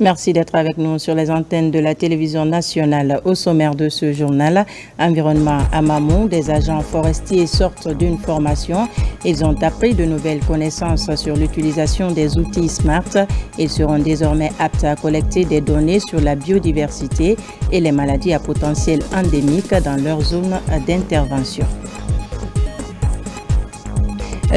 Merci d'être avec nous sur les antennes de la télévision nationale. Au sommaire de ce journal, environnement à Mamou, des agents forestiers sortent d'une formation. Ils ont appris de nouvelles connaissances sur l'utilisation des outils SMART. Ils seront désormais aptes à collecter des données sur la biodiversité et les maladies à potentiel endémique dans leur zone d'intervention.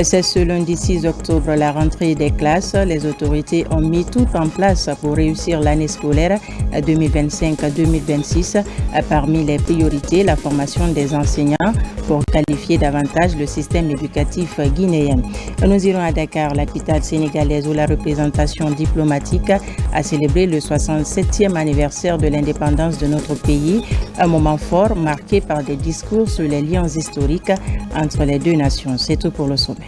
C'est ce lundi 6 octobre la rentrée des classes. Les autorités ont mis tout en place pour réussir l'année scolaire 2025-2026. Parmi les priorités, la formation des enseignants pour qualifier davantage le système éducatif guinéen. Nous irons à Dakar, la capitale sénégalaise, où la représentation diplomatique a célébré le 67e anniversaire de l'indépendance de notre pays. Un moment fort marqué par des discours sur les liens historiques entre les deux nations. C'est tout pour le sommet.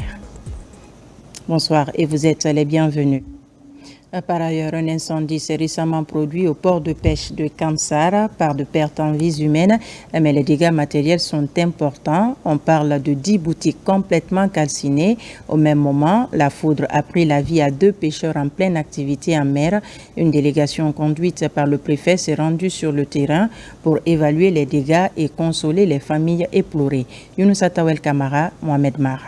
Bonsoir et vous êtes les bienvenus. Par ailleurs, un incendie s'est récemment produit au port de pêche de Kamsara par de pertes en vies humaines, mais les dégâts matériels sont importants. On parle de 10 boutiques complètement calcinées. Au même moment, la foudre a pris la vie à 2 pêcheurs en pleine activité en mer. Une délégation conduite par le préfet s'est rendue sur le terrain pour évaluer les dégâts et consoler les familles éplorées. Younous Atawel Kamara, Mohamed Mara.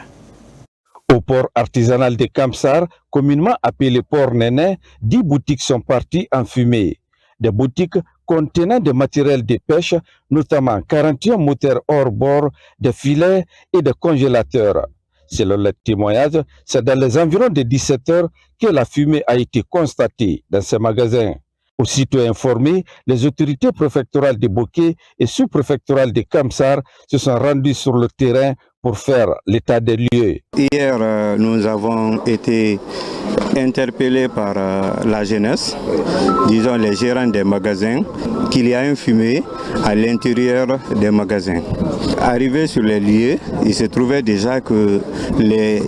Au port artisanal de Kamsar, communément appelé port Néné, 10 boutiques sont parties en fumée. Des boutiques contenant des matériels de pêche, notamment 41 moteurs hors bord, des filets et des congélateurs. Selon les témoignages, c'est dans les environs de 17 heures que la fumée a été constatée dans ces magasins. Aussitôt informés, les autorités préfectorales de Boké et sous-préfectorales de Kamsar se sont rendues sur le terrain pour faire l'état des lieux. Hier, nous avons été interpellés par la jeunesse, disons les gérants des magasins, qu'il y a une fumée à l'intérieur des magasins. Arrivé sur les lieux, il se trouvait déjà que les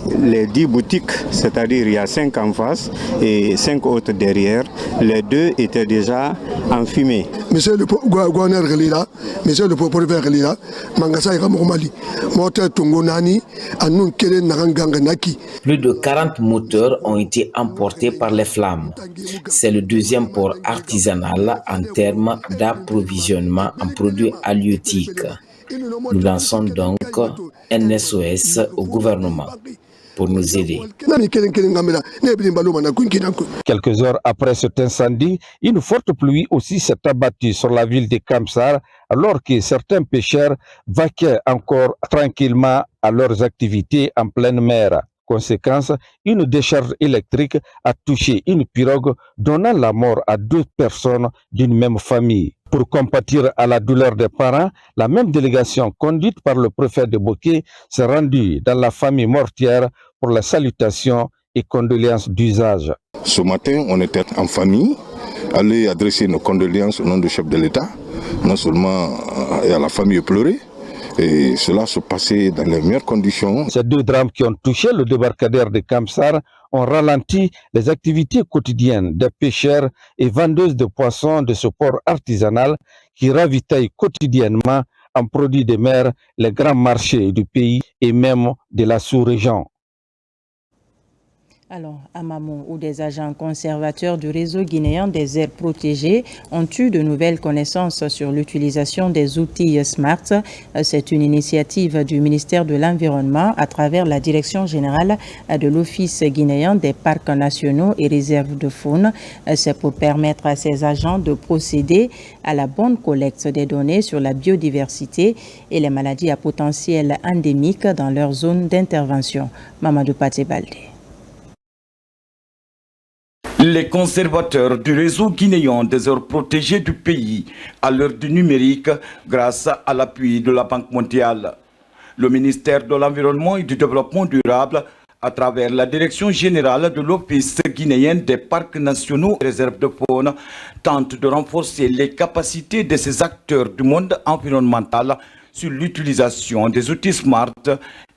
10 boutiques, c'est-à-dire il y a 5 en face et 5 autres derrière, les 2 étaient déjà en fumée. Monsieur le gouverneur Relira, monsieur le propriétaire Relira, Mangasa Mali, plus de 40 moteurs ont été emportés par les flammes. C'est le deuxième port artisanal en termes d'approvisionnement en produits halieutiques. Nous lançons donc un SOS au gouvernement pour nous aider. Quelques heures après cet incendie, une forte pluie aussi s'est abattue sur la ville de Kamsar, alors que certains pêcheurs vaquaient encore tranquillement à leurs activités en pleine mer. Conséquence, une décharge électrique a touché une pirogue, donnant la mort à 2 personnes d'une même famille. Pour compatir à la douleur des parents, la même délégation conduite par le préfet de Boké s'est rendue dans la famille mortière pour la salutation et condoléances d'usage. Ce matin, on était en famille, allé adresser nos condoléances au nom du chef de l'État, non seulement à la famille éplorée, et cela se passait dans les meilleures conditions. Ces 2 drames qui ont touché le débarcadère de Kamsar ont ralenti les activités quotidiennes des pêcheurs et vendeuses de poissons de ce port artisanal qui ravitaille quotidiennement en produits de mer les grands marchés du pays et même de la sous-région. Alors, à Mamou, où des agents conservateurs du réseau guinéen des aires protégées ont eu de nouvelles connaissances sur l'utilisation des outils SMART. C'est une initiative du ministère de l'Environnement à travers la Direction générale de l'Office guinéen des parcs nationaux et réserves de faune. C'est pour permettre à ces agents de procéder à la bonne collecte des données sur la biodiversité et les maladies à potentiel endémique dans leur zone d'intervention. Mamadou Paté Baldé. Les conservateurs du réseau guinéen des aires protégées du pays à l'heure du numérique grâce à l'appui de la Banque mondiale. Le ministère de l'Environnement et du Développement durable, à travers la Direction générale de l'Office guinéen des parcs nationaux et réserves de faune, tente de renforcer les capacités de ces acteurs du monde environnemental sur l'utilisation des outils SMART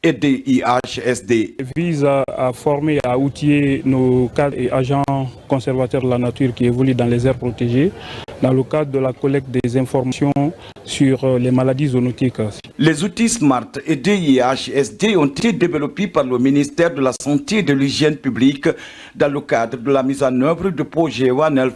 et des IHSD. Vise à former, à outiller nos cadres et agents conservateurs de la nature qui évoluent dans les aires protégées dans le cadre de la collecte des informations sur les maladies zoonotiques. Les outils SMART et DIHSD ont été développés par le ministère de la Santé et de l'Hygiène publique dans le cadre de la mise en œuvre du projet One Health,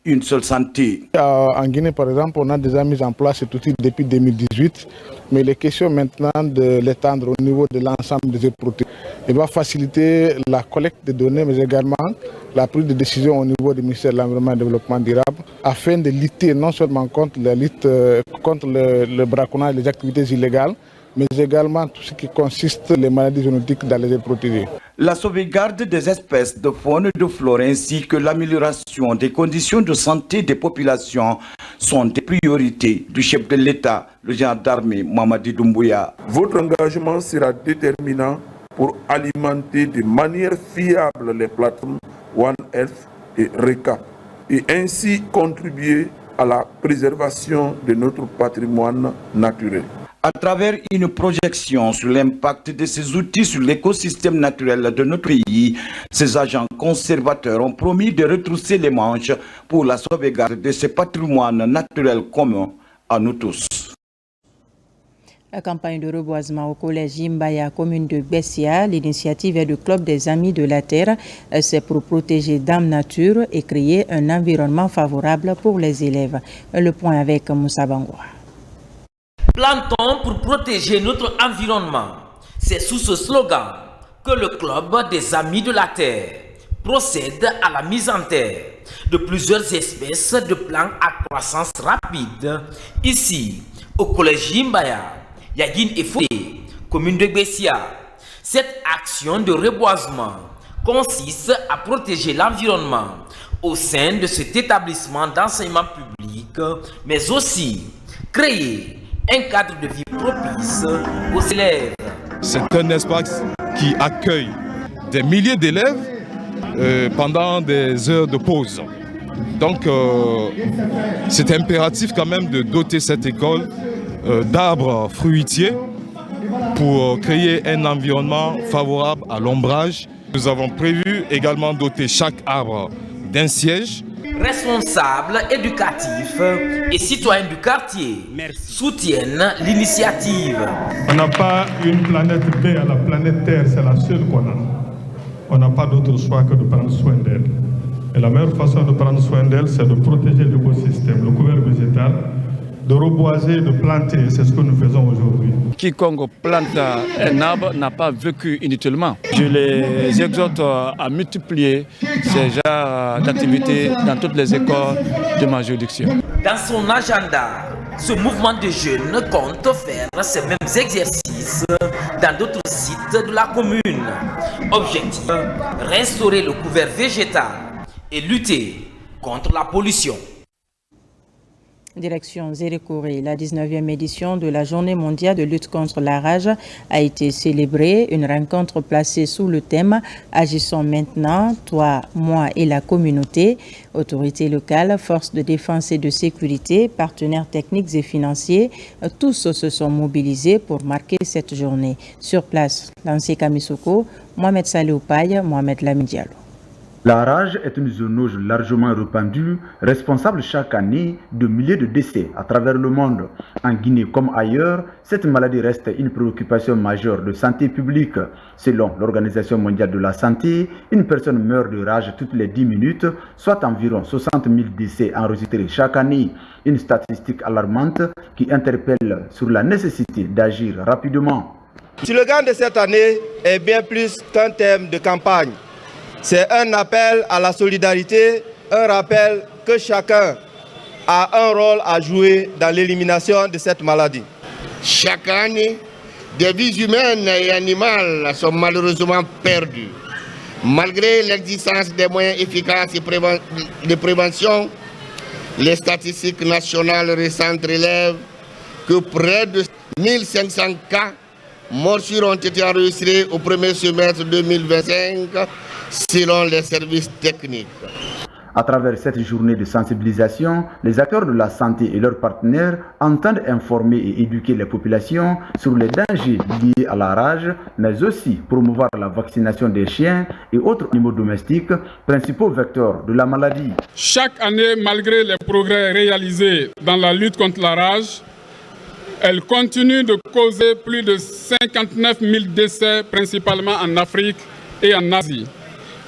une seule santé. En Guinée, par exemple, on a déjà mis en place cet outil depuis 2018, mais les questions maintenant de l'étendre au niveau de l'ensemble des protégés. Il va faciliter la collecte de données, mais également la prise de décision au niveau du ministère de l'Environnement et du Développement durable, afin de lutter non seulement contre le braconnage, les activités illégales, mais également tout ce qui consiste les maladies zoonotiques dans les aires protégées. La sauvegarde des espèces de faune et de flore ainsi que l'amélioration des conditions de santé des populations sont des priorités du chef de l'État, le général d'armée Mamadi Doumbouya. Votre engagement sera déterminant pour alimenter de manière fiable les plateformes One Health et RECAP et ainsi contribuer à la préservation de notre patrimoine naturel. À travers une projection sur l'impact de ces outils sur l'écosystème naturel de notre pays, ces agents conservateurs ont promis de retrousser les manches pour la sauvegarde de ce patrimoine naturel commun à nous tous. La campagne de reboisement au collège Imbaya, commune de Bessia, l'initiative est du Club des Amis de la Terre. C'est pour protéger Dame Nature et créer un environnement favorable pour les élèves. Le point avec Moussa Bangoua. Plantons pour protéger notre environnement. C'est sous ce slogan que le Club des Amis de la Terre procède à la mise en terre de plusieurs espèces de plantes à croissance rapide. Ici, au collège Imbaya, Yagin et Foué, commune de Bessia. Cette action de reboisement consiste à protéger l'environnement au sein de cet établissement d'enseignement public, mais aussi créer un cadre de vie propice aux élèves. C'est un espace qui accueille des milliers d'élèves pendant des heures de pause. Donc c'est impératif quand même de doter cette école d'arbres fruitiers pour créer un environnement favorable à l'ombrage. Nous avons prévu également doter chaque arbre d'un siège. Responsables éducatifs et citoyens du quartier soutiennent l'initiative. On n'a pas une planète B à la planète Terre, c'est la seule qu'on a. On n'a pas d'autre choix que de prendre soin d'elle. Et la meilleure façon de prendre soin d'elle, c'est de protéger l'écosystème, le couvert végétal, de reboiser, de planter, c'est ce que nous faisons aujourd'hui. Quiconque plante un arbre n'a pas vécu inutilement. Je les exhorte à multiplier ces genres d'activités dans toutes les écoles de ma juridiction. Dans son agenda, ce mouvement de jeunes compte faire ces mêmes exercices dans d'autres sites de la commune. Objectif, restaurer le couvert végétal et lutter contre la pollution. Direction Zérékouré, la 19e édition de la Journée mondiale de lutte contre la rage a été célébrée. Une rencontre placée sous le thème « Agissons maintenant, toi, moi et la communauté ». Autorités locales, forces de défense et de sécurité, partenaires techniques et financiers, tous se sont mobilisés pour marquer cette journée. Sur place, Lancé Kamisoko, Mohamed Saleh Paye, Mohamed Lamine Diallo. La rage est une zoonose largement répandue, responsable chaque année de milliers de décès à travers le monde. En Guinée comme ailleurs, cette maladie reste une préoccupation majeure de santé publique. Selon l'Organisation mondiale de la santé, une personne meurt de rage toutes les 10 minutes, soit environ 60 000 décès enregistrés chaque année. Une statistique alarmante qui interpelle sur la nécessité d'agir rapidement. Le slogan de cette année est bien plus qu'un thème de campagne. C'est un appel à la solidarité, un rappel que chacun a un rôle à jouer dans l'élimination de cette maladie. Chaque année, des vies humaines et animales sont malheureusement perdues. Malgré l'existence des moyens efficaces de prévention, les statistiques nationales récentes relèvent que près de 1500 cas morsures ont été enregistrés au premier semestre 2025 selon les services techniques. À travers cette journée de sensibilisation, les acteurs de la santé et leurs partenaires entendent informer et éduquer les populations sur les dangers liés à la rage, mais aussi promouvoir la vaccination des chiens et autres animaux domestiques, principaux vecteurs de la maladie. Chaque année, malgré les progrès réalisés dans la lutte contre la rage, elle continue de causer plus de 59 000 décès, principalement en Afrique et en Asie,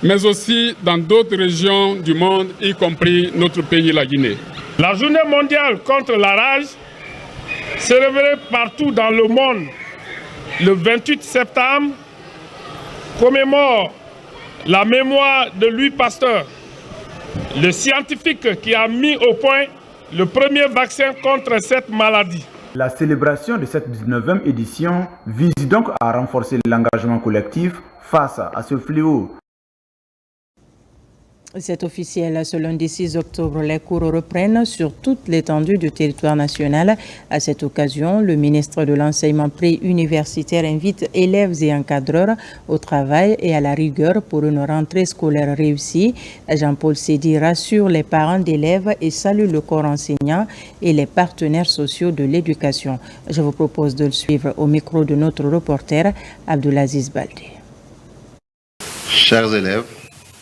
mais aussi dans d'autres régions du monde, y compris notre pays, la Guinée. La journée mondiale contre la rage, célébrée partout dans le monde le 28 septembre, commémore la mémoire de Louis Pasteur, le scientifique qui a mis au point le premier vaccin contre cette maladie. La célébration de cette 19e édition vise donc à renforcer l'engagement collectif face à ce fléau. C'est officiel, ce lundi 6 octobre, les cours reprennent sur toute l'étendue du territoire national. À cette occasion, le ministre de l'Enseignement pré-universitaire invite élèves et encadreurs au travail et à la rigueur pour une rentrée scolaire réussie. Jean-Paul Sédi rassure les parents d'élèves et salue le corps enseignant et les partenaires sociaux de l'éducation. Je vous propose de le suivre au micro de notre reporter Abdulaziz Baldé. Chers élèves,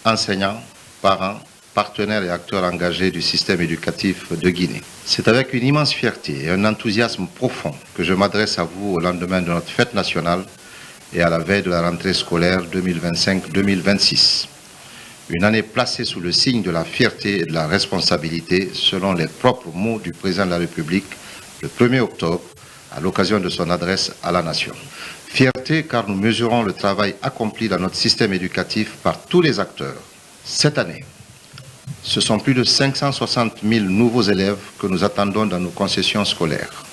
enseignants, parents, partenaires et acteurs engagés du système éducatif de Guinée. C'est avec une immense fierté et un enthousiasme profond que je m'adresse à vous au lendemain de notre fête nationale et à la veille de la rentrée scolaire 2025-2026. Une année placée sous le signe de la fierté et de la responsabilité, selon les propres mots du président de la République le 1er octobre, à l'occasion de son adresse à la nation. Fierté car nous mesurons le travail accompli dans notre système éducatif par tous les acteurs. Cette année, ce sont plus de 560 000 nouveaux élèves que nous attendons dans nos concessions scolaires.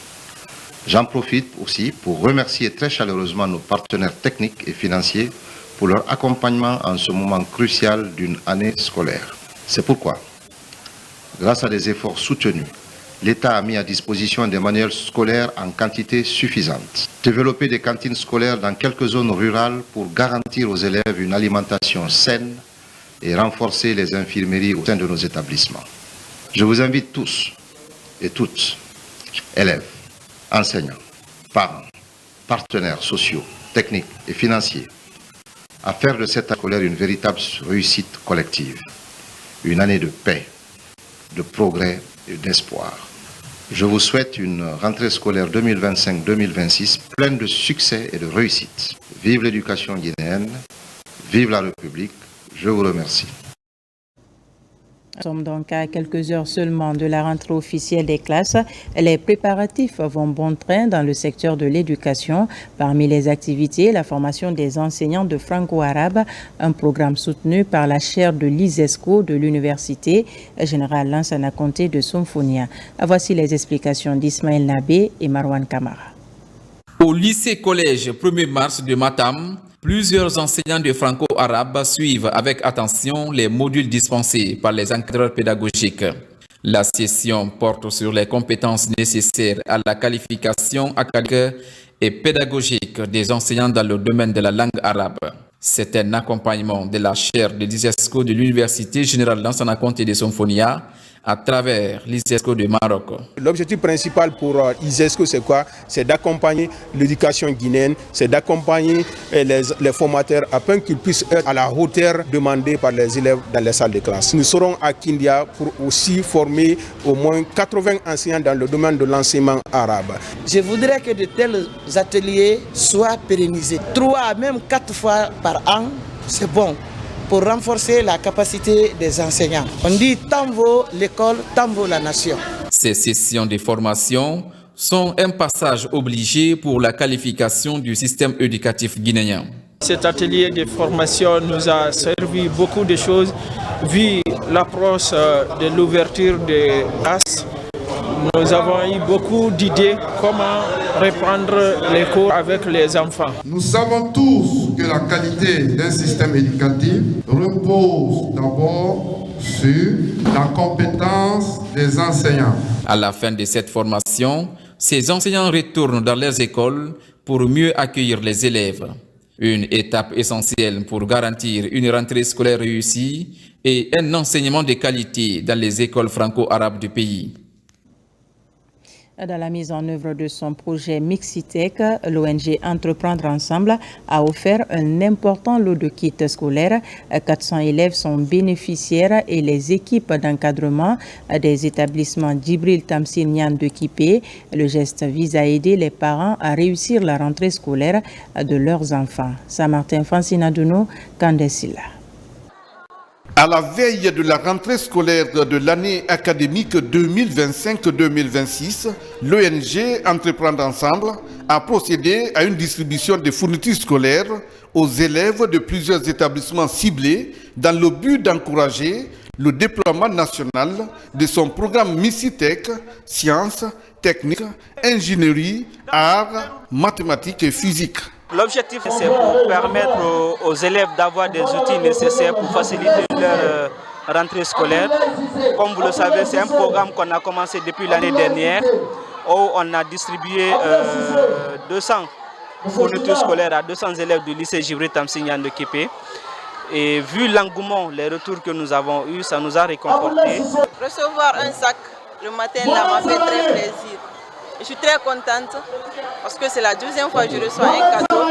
J'en profite aussi pour remercier très chaleureusement nos partenaires techniques et financiers pour leur accompagnement en ce moment crucial d'une année scolaire. C'est pourquoi, grâce à des efforts soutenus, l'État a mis à disposition des manuels scolaires en quantité suffisante. Développer des cantines scolaires dans quelques zones rurales pour garantir aux élèves une alimentation saine et renforcer les infirmeries au sein de nos établissements. Je vous invite tous et toutes, élèves, enseignants, parents, partenaires sociaux, techniques et financiers, à faire de cette année scolaire une véritable réussite collective, une année de paix, de progrès et d'espoir. Je vous souhaite une rentrée scolaire 2025-2026 pleine de succès et de réussite. Vive l'éducation guinéenne, vive la République. Je vous remercie. Nous sommes donc à quelques heures seulement de la rentrée officielle des classes. Les préparatifs vont bon train dans le secteur de l'éducation. Parmi les activités, la formation des enseignants de franco-arabe, un programme soutenu par la chaire de l'ISESCO de l'Université générale Lansana Conté de Somfonia. Voici les explications d'Ismaël Nabé et Marwan Kamara. Au lycée-collège 1er mars de Matam, plusieurs enseignants de franco-arabe suivent avec attention les modules dispensés par les encadreurs pédagogiques. La session porte sur les compétences nécessaires à la qualification académique et pédagogique des enseignants dans le domaine de la langue arabe. C'est un accompagnement de la chaire de l'ISESCO de l'Université générale Lansana Conté de Somfonia à travers l'ISESCO de Maroc. L'objectif principal pour l'ISESCO, c'est quoi? C'est d'accompagner l'éducation guinéenne, c'est d'accompagner les formateurs afin qu'ils puissent être à la hauteur demandée par les élèves dans les salles de classe. Nous serons à Kindia pour aussi former au moins 80 enseignants dans le domaine de l'enseignement arabe. Je voudrais que de tels ateliers soient pérennisés. 3 à même 4 fois par an, c'est bon, pour renforcer la capacité des enseignants. On dit tant vaut l'école, tant vaut la nation. Ces sessions de formation sont un passage obligé pour la qualification du système éducatif guinéen. Cet atelier de formation nous a servi beaucoup de choses, vu l'approche de l'ouverture des classes. Nous avons eu beaucoup d'idées comment reprendre les cours avec les enfants. Nous savons tous que la qualité d'un système éducatif repose d'abord sur la compétence des enseignants. À la fin de cette formation, ces enseignants retournent dans leurs écoles pour mieux accueillir les élèves. Une étape essentielle pour garantir une rentrée scolaire réussie et un enseignement de qualité dans les écoles franco-arabes du pays. Dans la mise en œuvre de son projet Mixitech, l'ONG Entreprendre Ensemble a offert un important lot de kits scolaires. 400 élèves sont bénéficiaires et les équipes d'encadrement des établissements Djibril Tamsir Niane de Kipé. Le geste vise à aider les parents à réussir la rentrée scolaire de leurs enfants. Saint-Martin Fancinadouno, Kandesila. À la veille de la rentrée scolaire de l'année académique 2025-2026, l'ONG Entreprendre Ensemble a procédé à une distribution de fournitures scolaires aux élèves de plusieurs établissements ciblés dans le but d'encourager le déploiement national de son programme Mixitech, sciences, techniques, ingénierie, arts, mathématiques et physique. L'objectif, c'est pour permettre aux élèves d'avoir des outils nécessaires pour faciliter leur rentrée scolaire. Comme vous le savez, c'est un programme qu'on a commencé depuis l'année dernière, où on a distribué 200 fournitures scolaires à 200 élèves du lycée Djibril Tamsir Niane de Kipé. Et vu l'engouement, les retours que nous avons eus, ça nous a réconfortés. Recevoir un sac le matin là m'a fait très plaisir. Je suis très contente parce que c'est la deuxième fois que je reçois un cadeau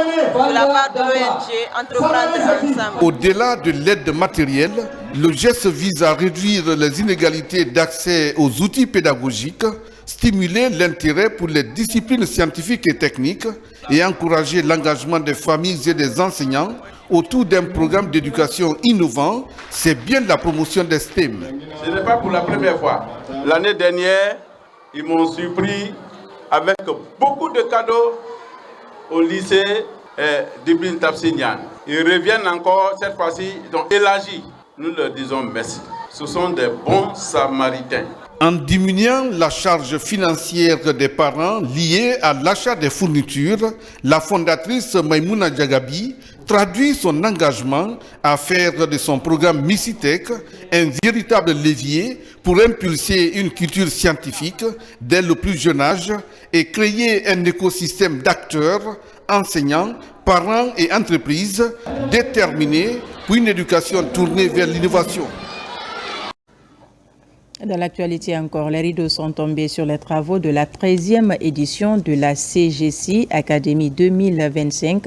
de la part de l'ONG Entreprendre Ensemble. Au-delà de l'aide matérielle, le geste vise à réduire les inégalités d'accès aux outils pédagogiques, stimuler l'intérêt pour les disciplines scientifiques et techniques et encourager l'engagement des familles et des enseignants autour d'un programme d'éducation innovant. C'est bien la promotion des STEM. Ce n'est pas pour la première fois. L'année dernière, ils m'ont surpris avec beaucoup de cadeaux au lycée Djibril Tamsir Niane. Ils reviennent encore, cette fois-ci, ils ont élargi. Nous leur disons merci. Ce sont des bons samaritains. En diminuant la charge financière des parents liée à l'achat des fournitures, la fondatrice Maïmouna Diagabi traduit son engagement à faire de son programme Mixitech un véritable levier pour impulser une culture scientifique dès le plus jeune âge et créer un écosystème d'acteurs, enseignants, parents et entreprises déterminés pour une éducation tournée vers l'innovation. Dans l'actualité encore, les rideaux sont tombés sur les travaux de la 13e édition de la CGC Académie 2025.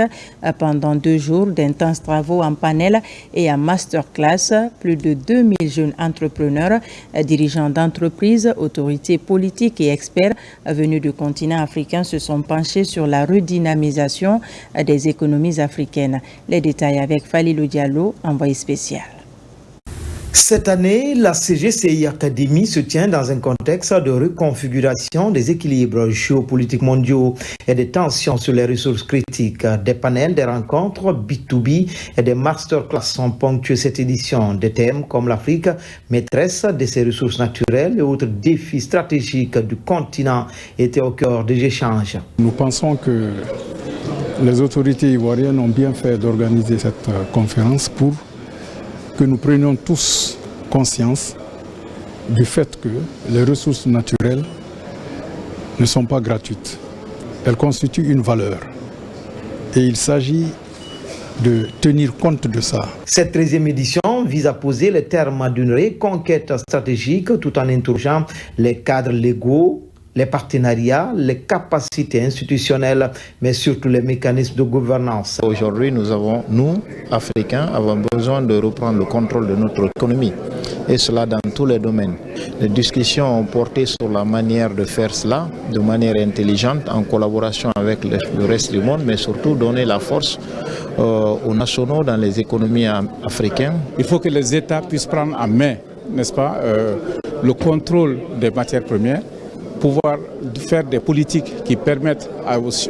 Pendant 2 jours d'intenses travaux en panel et en masterclass, plus de 2000 jeunes entrepreneurs, dirigeants d'entreprises, autorités politiques et experts venus du continent africain se sont penchés sur la redynamisation des économies africaines. Les détails avec Falilou Diallo, envoyé spécial. Cette année, la CGCI Académie se tient dans un contexte de reconfiguration des équilibres géopolitiques mondiaux et des tensions sur les ressources critiques. Des panels, des rencontres B2B et des masterclass sont ponctués cette édition. Des thèmes comme l'Afrique, maîtresse de ses ressources naturelles et autres défis stratégiques du continent étaient au cœur des échanges. Nous pensons que les autorités ivoiriennes ont bien fait d'organiser cette conférence pour que nous prenions tous conscience du fait que les ressources naturelles ne sont pas gratuites. Elles constituent une valeur et il s'agit de tenir compte de ça. Cette 13e édition vise à poser les termes d'une reconquête stratégique tout en interrogeant les cadres légaux, les partenariats, les capacités institutionnelles, mais surtout les mécanismes de gouvernance. Aujourd'hui, nous, Africains, avons besoin de reprendre le contrôle de notre économie, et cela dans tous les domaines. Les discussions ont porté sur la manière de faire cela, de manière intelligente, en collaboration avec le reste du monde, mais surtout donner la force aux nationaux dans les économies africaines. Il faut que les États puissent prendre en main, n'est-ce pas, le contrôle des matières premières, pouvoir faire des politiques qui permettent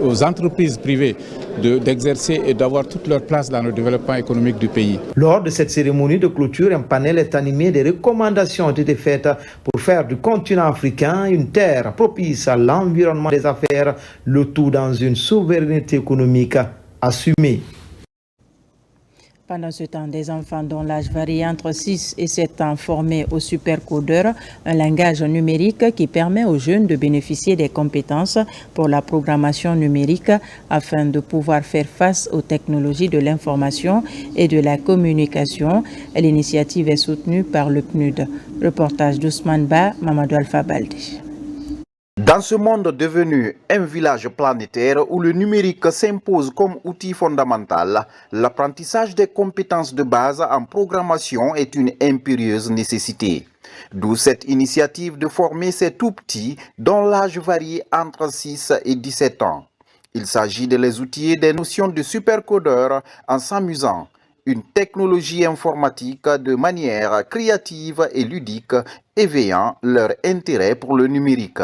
aux entreprises privées d'exercer et d'avoir toute leur place dans le développement économique du pays. Lors de cette cérémonie de clôture, un panel est animé. Des recommandations ont été faites pour faire du continent africain une terre propice à l'environnement des affaires, le tout dans une souveraineté économique assumée. Pendant ce temps, des enfants dont l'âge varie entre 6 et 7 ans formés au supercodeur, un langage numérique qui permet aux jeunes de bénéficier des compétences pour la programmation numérique afin de pouvoir faire face aux technologies de l'information et de la communication. L'initiative est soutenue par le PNUD. Reportage d'Ousmane Ba, Mamadou Alpha Baldi. Dans ce monde devenu un village planétaire où le numérique s'impose comme outil fondamental, l'apprentissage des compétences de base en programmation est une impérieuse nécessité. D'où cette initiative de former ces tout-petits dont l'âge varie entre 6 et 17 ans. Il s'agit de les outiller des notions de supercodeur en s'amusant. Une technologie informatique de manière créative et ludique, éveillant leur intérêt pour le numérique.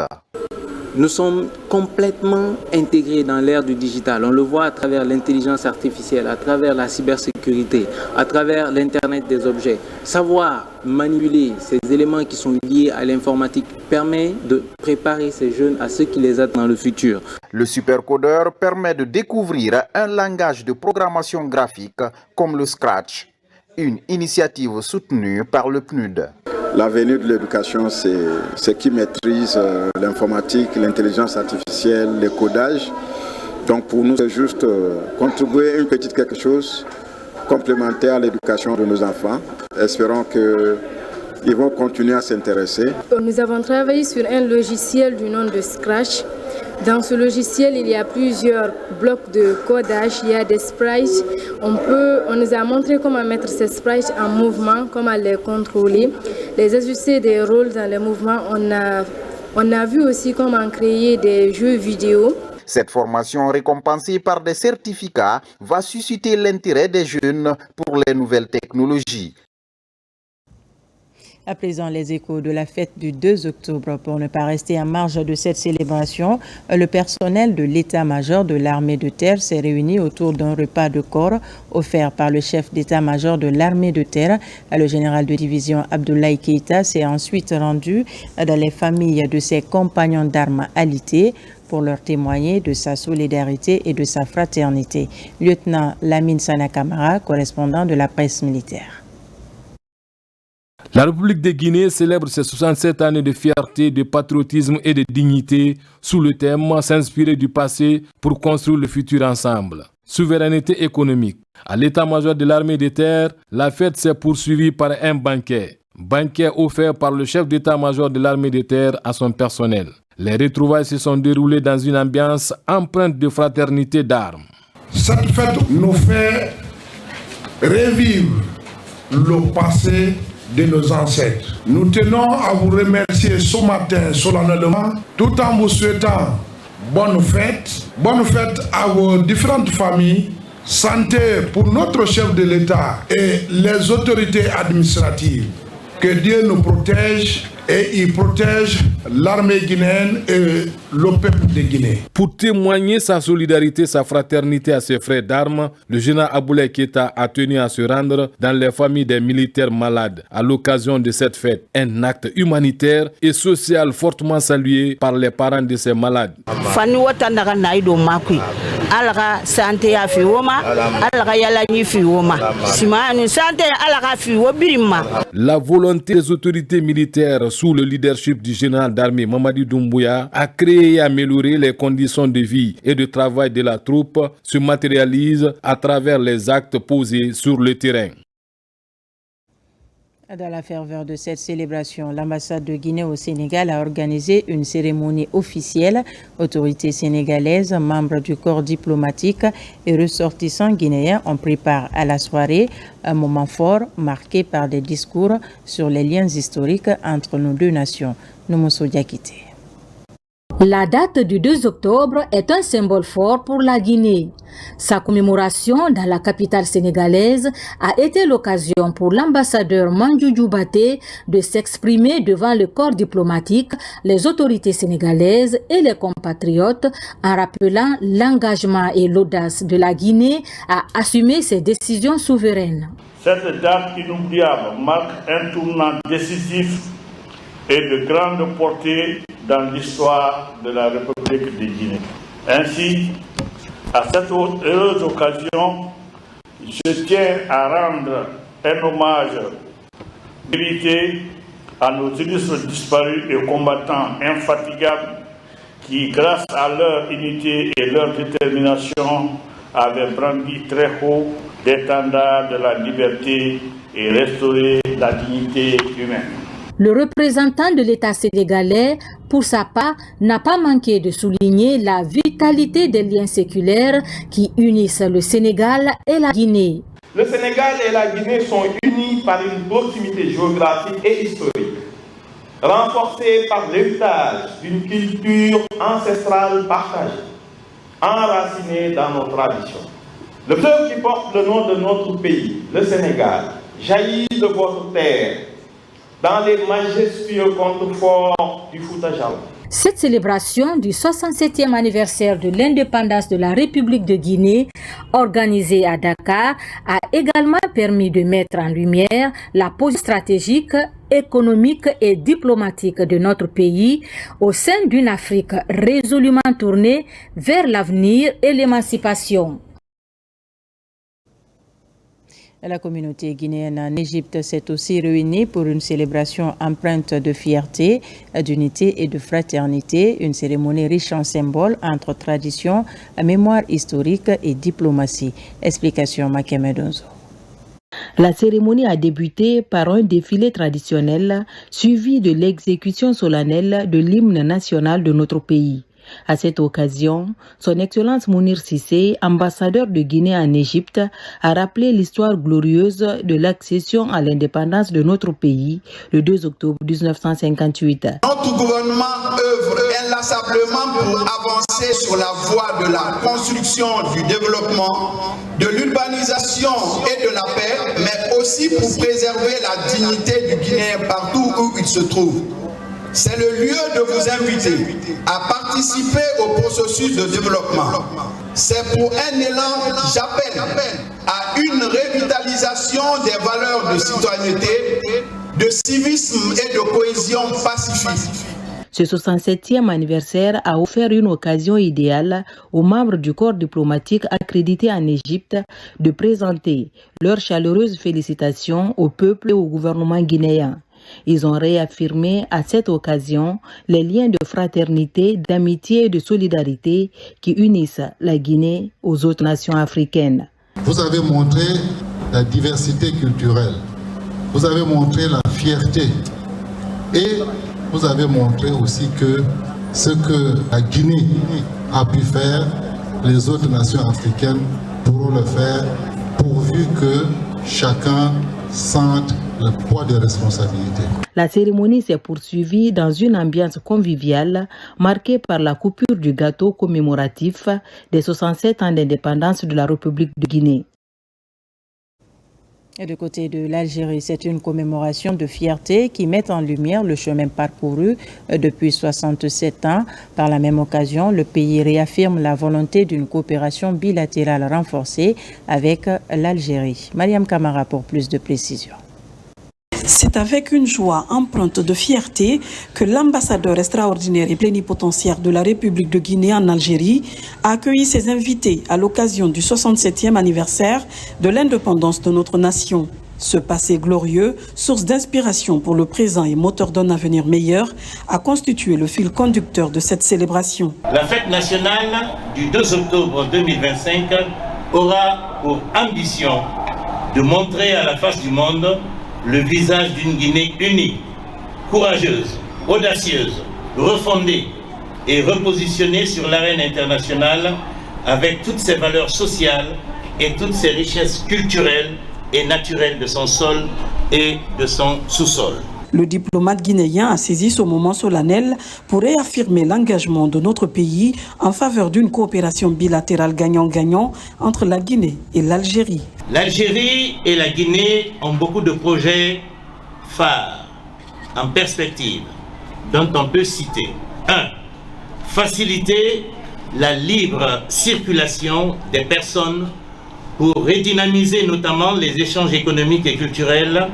Nous sommes complètement intégrés dans l'ère du digital. On le voit à travers l'intelligence artificielle, à travers la cybersécurité, à travers l'Internet des objets. Savoir manipuler ces éléments qui sont liés à l'informatique permet de préparer ces jeunes à ce qui les attend dans le futur. Le supercodeur permet de découvrir un langage de programmation graphique comme le Scratch, une initiative soutenue par le PNUD. L'avenir de l'éducation, c'est ceux qui maîtrisent l'informatique, l'intelligence artificielle, le codage. Donc pour nous, c'est juste contribuer une petite quelque chose complémentaire à l'éducation de nos enfants. Espérons qu'ils vont continuer à s'intéresser. Nous avons travaillé sur un logiciel du nom de Scratch. Dans ce logiciel, il y a plusieurs blocs de codage, il y a des sprites. On nous a montré comment mettre ces sprites en mouvement, comment les contrôler, les ajuster des rôles dans les mouvements. On a vu aussi comment créer des jeux vidéo. Cette formation récompensée par des certificats va susciter l'intérêt des jeunes pour les nouvelles technologies. À présent, les échos de la fête du 2 octobre. Pour ne pas rester en marge de cette célébration, le personnel de l'état-major de l'armée de terre s'est réuni autour d'un repas de corps offert par le chef d'état-major de l'armée de terre. Le général de division Abdoulaye Keïta s'est ensuite rendu dans les familles de ses compagnons d'armes alités pour leur témoigner de sa solidarité et de sa fraternité. Lieutenant Lamine Sana Kamara, correspondant de la presse militaire. La République de Guinée célèbre ses 67 années de fierté, de patriotisme et de dignité sous le thème « S'inspirer du passé pour construire le futur ensemble ». Souveraineté économique. À l'état-major de l'armée de terre, la fête s'est poursuivie par un banquet. Banquet offert par le chef d'état-major de l'armée de terre à son personnel. Les retrouvailles se sont déroulées dans une ambiance empreinte de fraternité d'armes. Cette fête nous fait revivre le passé de nos ancêtres. Nous tenons à vous remercier ce matin solennellement, tout en vous souhaitant bonne fête à vos différentes familles, santé pour notre chef de l'État et les autorités administratives. Que Dieu nous protège et il protège l'armée guinéenne et le peuple de Guinée. Pour témoigner sa solidarité, sa fraternité à ses frères d'armes, le général Abdoulaye Keïta a tenu à se rendre dans les familles des militaires malades à l'occasion de cette fête. Un acte humanitaire et social fortement salué par les parents de ces malades. La volonté des autorités militaires sous le leadership du général d'armée Mamadi Doumbouya a créé et amélioré les conditions de vie et de travail de la troupe se matérialise à travers les actes posés sur le terrain. Dans la ferveur de cette célébration, l'ambassade de Guinée au Sénégal a organisé une cérémonie officielle. Autorités sénégalaises, membres du corps diplomatique et ressortissants guinéens ont pris part à la soirée, un moment fort marqué par des discours sur les liens historiques entre nos deux nations. Noumousso Diakité. La date du 2 octobre est un symbole fort pour la Guinée. Sa commémoration dans la capitale sénégalaise a été l'occasion pour l'ambassadeur Mandjoujou Baté de s'exprimer devant le corps diplomatique, les autorités sénégalaises et les compatriotes en rappelant l'engagement et l'audace de la Guinée à assumer ses décisions souveraines. Cette date inoubliable marque un tournant décisif et de grande portée dans l'histoire de la République de Guinée. Ainsi, à cette heureuse occasion, Je tiens à rendre un hommage mérité à nos illustres disparus et combattants infatigables qui, grâce à leur unité et leur détermination, avaient brandi très haut l'étendard de la liberté et restauré la dignité humaine. Le représentant de l'État sénégalais, pour sa part, n'a pas manqué de souligner la vitalité des liens séculaires qui unissent le Sénégal et la Guinée. Le Sénégal et la Guinée sont unis par une proximité géographique et historique, renforcée par l'héritage d'une culture ancestrale partagée, enracinée dans nos traditions. Le fleuve qui porte le nom de notre pays, le Sénégal, jaillit de votre terre, dans les majestueux contreforts du Fouta Djallon. Cette célébration du 67e anniversaire de l'indépendance de la République de Guinée, organisée à Dakar, a également permis de mettre en lumière la position stratégique, économique et diplomatique de notre pays au sein d'une Afrique résolument tournée vers l'avenir et l'émancipation. La communauté guinéenne en Égypte s'est aussi réunie pour une célébration empreinte de fierté, d'unité et de fraternité, une cérémonie riche en symboles entre tradition, mémoire historique et diplomatie. Explication Makemedonzo. La cérémonie a débuté par un défilé traditionnel suivi de l'exécution solennelle de l'hymne national de notre pays. À cette occasion, son Excellence Mounir Cissé, ambassadeur de Guinée en Égypte, a rappelé l'histoire glorieuse de l'accession à l'indépendance de notre pays le 2 octobre 1958. Notre gouvernement œuvre inlassablement pour avancer sur la voie de la construction, du développement, de l'urbanisation et de la paix, mais aussi pour préserver la dignité du Guinéen partout où il se trouve. C'est le lieu de vous inviter à participer au processus de développement. C'est pour un élan, j'appelle à une revitalisation des valeurs de citoyenneté, de civisme et de cohésion pacifique. Ce 67e anniversaire a offert une occasion idéale aux membres du corps diplomatique accrédité en Égypte de présenter leurs chaleureuses félicitations au peuple et au gouvernement guinéen. Ils ont réaffirmé à cette occasion les liens de fraternité, d'amitié et de solidarité qui unissent la Guinée aux autres nations africaines. Vous avez montré la diversité culturelle, vous avez montré la fierté et vous avez montré aussi que ce que la Guinée a pu faire, les autres nations africaines pourront le faire pourvu que chacun sente le poids des responsabilités. La cérémonie s'est poursuivie dans une ambiance conviviale marquée par la coupure du gâteau commémoratif des 67 ans d'indépendance de la République de Guinée. Et du côté de l'Algérie, c'est une commémoration de fierté qui met en lumière le chemin parcouru depuis 67 ans. Par la même occasion, le pays réaffirme la volonté d'une coopération bilatérale renforcée avec l'Algérie. Mariam Kamara pour plus de précisions. C'est avec une joie empreinte de fierté que l'ambassadeur extraordinaire et plénipotentiaire de la République de Guinée en Algérie a accueilli ses invités à l'occasion du 67e anniversaire de l'indépendance de notre nation. Ce passé glorieux, source d'inspiration pour le présent et moteur d'un avenir meilleur, a constitué le fil conducteur de cette célébration. La fête nationale du 2 octobre 2025 aura pour ambition de montrer à la face du monde le visage d'une Guinée unie, courageuse, audacieuse, refondée et repositionnée sur l'arène internationale avec toutes ses valeurs sociales et toutes ses richesses culturelles et naturelles de son sol et de son sous-sol. Le diplomate guinéen a saisi ce moment solennel pour réaffirmer l'engagement de notre pays en faveur d'une coopération bilatérale gagnant-gagnant entre la Guinée et l'Algérie. L'Algérie et la Guinée ont beaucoup de projets phares en perspective dont on peut citer 1. Faciliter la libre circulation des personnes pour redynamiser notamment les échanges économiques et culturels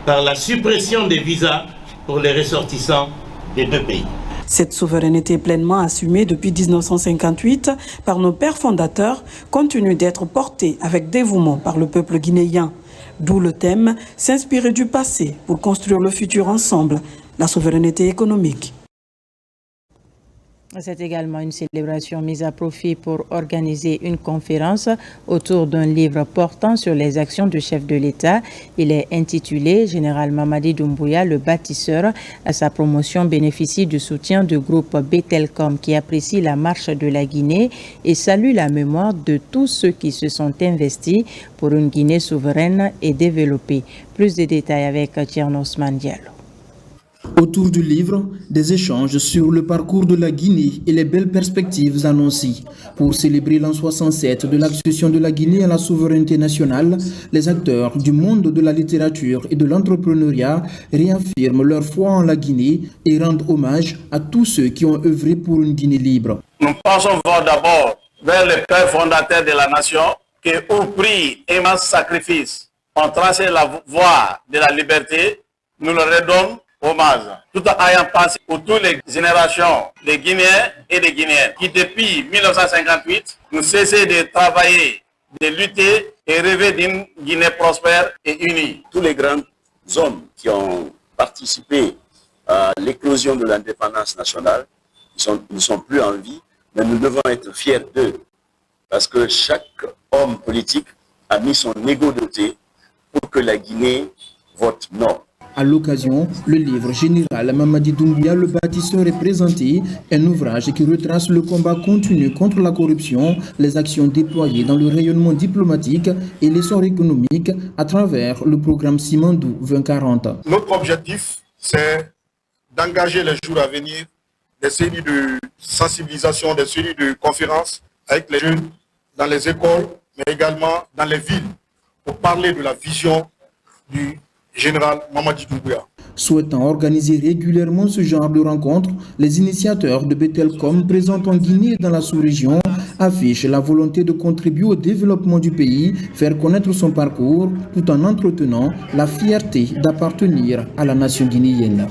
par la suppression des visas pour les ressortissants des deux pays. Cette souveraineté pleinement assumée depuis 1958 par nos pères fondateurs continue d'être portée avec dévouement par le peuple guinéen. D'où le thème « S'inspirer du passé pour construire le futur ensemble », la souveraineté économique. C'est également une célébration mise à profit pour organiser une conférence autour d'un livre portant sur les actions du chef de l'État. Il est intitulé « Général Mamadi Doumbouya, le bâtisseur ». Sa promotion bénéficie du soutien du groupe Betelcom qui apprécie la marche de la Guinée et salue la mémoire de tous ceux qui se sont investis pour une Guinée souveraine et développée. Plus de détails avec Thierno Ousmane Diallo. Autour du livre, des échanges sur le parcours de la Guinée et les belles perspectives annoncées. Pour célébrer l'an 67 de l'accession de la Guinée à la souveraineté nationale, les acteurs du monde de la littérature et de l'entrepreneuriat réaffirment leur foi en la Guinée et rendent hommage à tous ceux qui ont œuvré pour une Guinée libre. Nous pensons d'abord vers les pères fondateurs de la nation qui, au prix d'immenses sacrifices, ont tracé la voie de la liberté. Nous leur redonnons hommage, tout en ayant pensé pour toutes les générations de Guinéens et de Guinéennes qui, depuis 1958, nous cessaient de travailler, de lutter et rêver d'une Guinée prospère et unie. Tous les grands hommes qui ont participé à l'éclosion de l'indépendance nationale ne sont plus en vie, mais nous devons être fiers d'eux parce que chaque homme politique a mis son ego de côté pour que la Guinée vote non. À l'occasion, le livre Général Mamadi Doumbouya, le bâtisseur est présenté, un ouvrage qui retrace le combat continu contre la corruption, les actions déployées dans le rayonnement diplomatique et l'essor économique à travers le programme Simandou 2040. Notre objectif, c'est d'engager les jours à venir des séries de sensibilisation, des séries de conférences avec les jeunes dans les écoles, mais également dans les villes, pour parler de la vision du Général Mamadi Doumbouya. Souhaitant organiser régulièrement ce genre de rencontres, les initiateurs de Betelcom présents en Guinée et dans la sous-région affichent la volonté de contribuer au développement du pays, faire connaître son parcours, tout en entretenant la fierté d'appartenir à la nation guinéenne.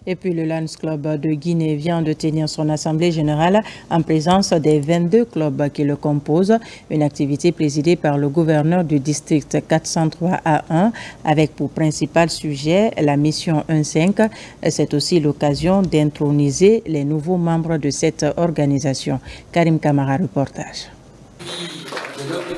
Et puis le Lions Club de Guinée vient de tenir son assemblée générale en présence des 22 clubs qui le composent. Une activité présidée par le gouverneur du district 403A1 avec pour principal sujet la mission 1.5. C'est aussi l'occasion d'introniser les nouveaux membres de cette organisation. Karim Kamara, reportage.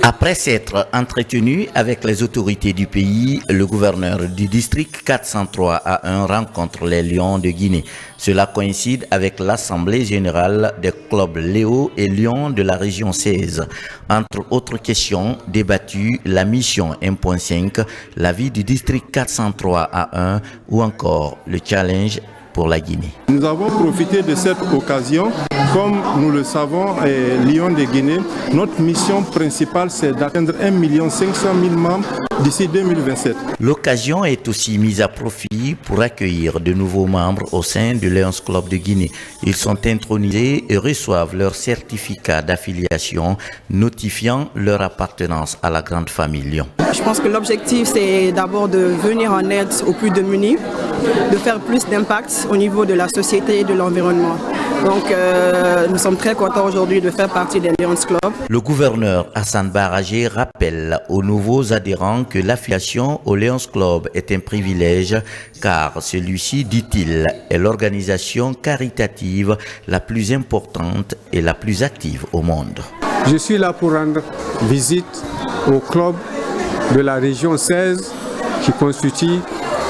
Après s'être entretenu avec les autorités du pays, le gouverneur du district 403A1 rencontre les Lions de Guinée. Cela coïncide avec l'Assemblée générale des clubs Léo et Lions de la région 16. Entre autres questions débattues, la mission 1.5, la vie du district 403A1 ou encore le challenge pour la Guinée. Nous avons profité de cette occasion. Comme nous le savons, Lions de Guinée, notre mission principale, c'est d'atteindre 1 500 000 membres d'ici 2027. L'occasion est aussi mise à profit pour accueillir de nouveaux membres au sein du Lions Club de Guinée. Ils sont intronisés et reçoivent leur certificat d'affiliation notifiant leur appartenance à la grande famille Lion. Je pense que l'objectif, c'est d'abord de venir en aide aux plus démunis, de faire plus d'impact au niveau de la société et de l'environnement. Donc nous sommes très contents aujourd'hui de faire partie des Lions Club. Le gouverneur Hassan Baragé rappelle aux nouveaux adhérents que l'affiliation au Lions Club est un privilège car celui-ci, dit-il, est l'organisation caritative la plus importante et la plus active au monde. Je suis là pour rendre visite au club de la région 16 qui constitue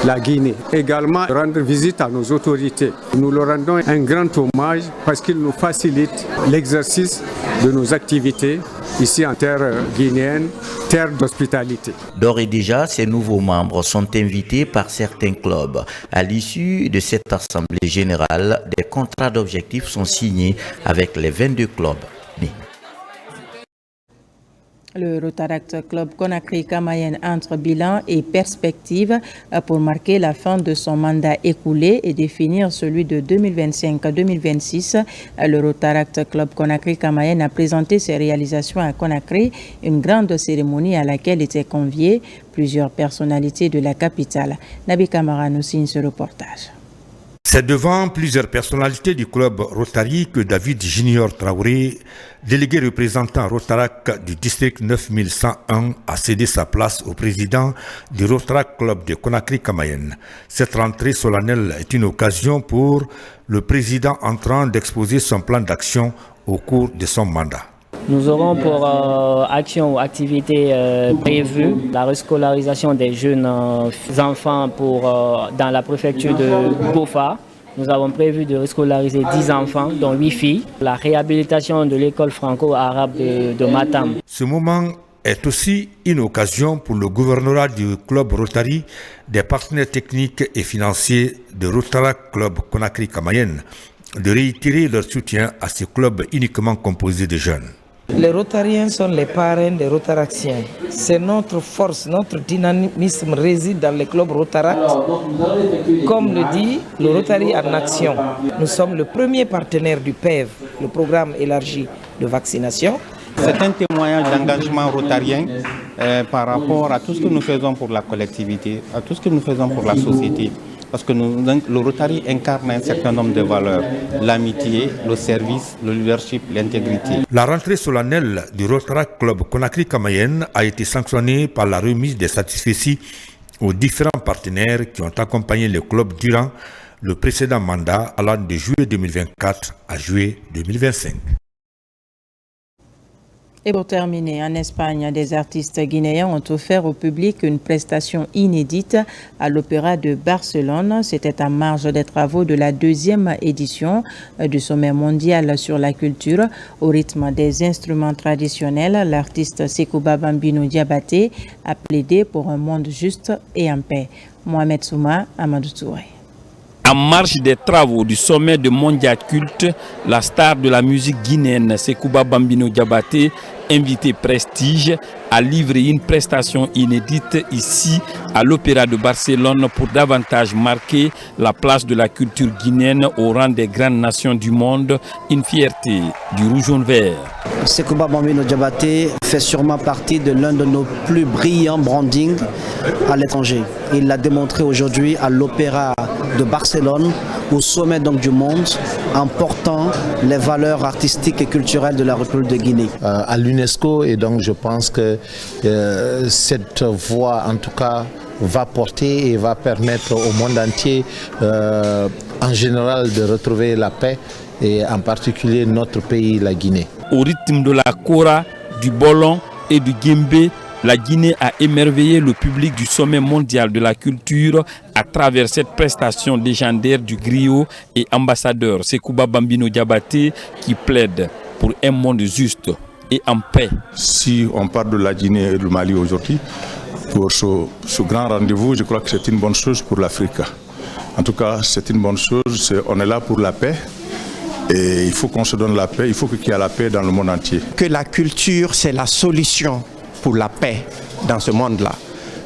la Guinée. Également rendre visite à nos autorités. Nous leur rendons un grand hommage parce qu'ils nous facilitent l'exercice de nos activités ici en terre guinéenne, terre d'hospitalité. D'ores et déjà, ces nouveaux membres sont invités par certains clubs. À l'issue de cette assemblée générale, des contrats d'objectifs sont signés avec les 22 clubs. Le Rotaract Club Conakry-Camayen entre bilan et perspective pour marquer la fin de son mandat écoulé et définir celui de 2025-2026. Le Rotaract Club Conakry-Camayen a présenté ses réalisations à Conakry, une grande cérémonie à laquelle étaient conviés plusieurs personnalités de la capitale. Nabi Kamara nous signe ce reportage. C'est devant plusieurs personnalités du club Rotary que David Junior Traoré, délégué représentant Rotarac du district 9101, a cédé sa place au président du Rotarac Club de Conakry-Camayen. Cette rentrée solennelle est une occasion pour le président entrant d'exposer son plan d'action au cours de son mandat. Nous aurons pour action ou activité prévue la rescolarisation des jeunes enfants dans la préfecture de Bofa. Nous avons prévu de rescolariser 10 enfants, dont 8 filles. La réhabilitation de l'école franco-arabe de Matam. Ce moment est aussi une occasion pour le gouvernorat du club Rotary, des partenaires techniques et financiers de Rotarac Club Conakry-Camayen, de réitérer leur soutien à ce club uniquement composé de jeunes. Les Rotariens sont les parrains des Rotaraciens. C'est notre force, notre dynamisme réside dans les clubs Rotaract. Comme le dit le Rotary en action, nous sommes le premier partenaire du PEV, le programme élargi de vaccination. C'est un témoignage d'engagement rotarien par rapport à tout ce que nous faisons pour la collectivité, à tout ce que nous faisons pour la société. Parce que le Rotary incarne un certain nombre de valeurs, l'amitié, le service, le leadership, l'intégrité. La rentrée solennelle du Rotarac Club Conakry-Camayen a été sanctionnée par la remise des satisfecits aux différents partenaires qui ont accompagné le club durant le précédent mandat allant de juillet 2024 à juillet 2025. Et pour terminer, en Espagne, des artistes guinéens ont offert au public une prestation inédite à l'Opéra de Barcelone. C'était en marge des travaux de la 2e édition du sommet mondial sur la culture. Au rythme des instruments traditionnels, l'artiste Sekouba Bambino Diabaté a plaidé pour un monde juste et en paix. Mohamed Souma, Amadou Touré. En marge des travaux du sommet de Mondial Culte, la star de la musique guinéenne Sekouba Bambino Diabaté, invité prestige, a livré une prestation inédite ici à l'Opéra de Barcelone pour davantage marquer la place de la culture guinéenne au rang des grandes nations du monde, une fierté du rouge-jaune-vert. Sekouba Bambino Diabaté fait sûrement partie de l'un de nos plus brillants brandings à l'étranger. Il l'a démontré aujourd'hui à l'Opéra de Barcelone, au sommet donc du monde, en portant les valeurs artistiques et culturelles de la République de Guinée. À l'UNESCO, et donc je pense que cette voie en tout cas va porter et va permettre au monde entier en général de retrouver la paix et en particulier notre pays, la Guinée. Au rythme de la kora, du bolon et du guimbé, la Guinée a émerveillé le public du sommet mondial de la culture à travers cette prestation légendaire du griot et ambassadeur Sekouba Bambino Diabaté qui plaide pour un monde juste et en paix. Si on parle de la Guinée et du Mali aujourd'hui, pour ce grand rendez-vous, je crois que c'est une bonne chose pour l'Afrique. En tout cas, c'est une bonne chose, on est là pour la paix. Et il faut qu'on se donne la paix, il faut qu'il y ait la paix dans le monde entier. Que la culture, c'est la solution pour la paix dans ce monde-là.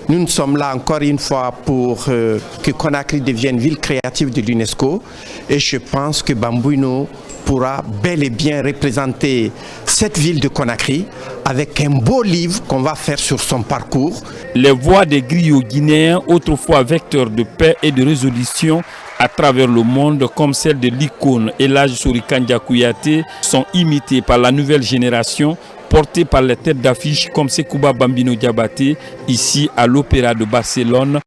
Nous sommes là encore une fois pour que Conakry devienne ville créative de l'UNESCO et je pense que Bambino pourra bel et bien représenter cette ville de Conakry avec un beau livre qu'on va faire sur son parcours. Les voix des griots guinéens, autrefois vecteurs de paix et de résolution à travers le monde, comme celle de l'icône Elhadji Sorikandia Kouyaté, sont imitées par la nouvelle génération, portée par les têtes d'affiche comme Sekouba Bambino Diabaté, ici à l'Opéra de Barcelone.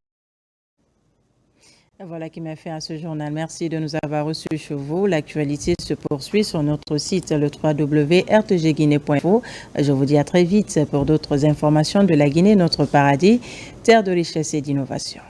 Voilà qui m'a fait à ce journal. Merci de nous avoir reçus chez vous. L'actualité se poursuit sur notre site, le www.rtgguinée.info. Je vous dis à très vite pour d'autres informations de la Guinée, notre paradis, terre de richesse et d'innovation.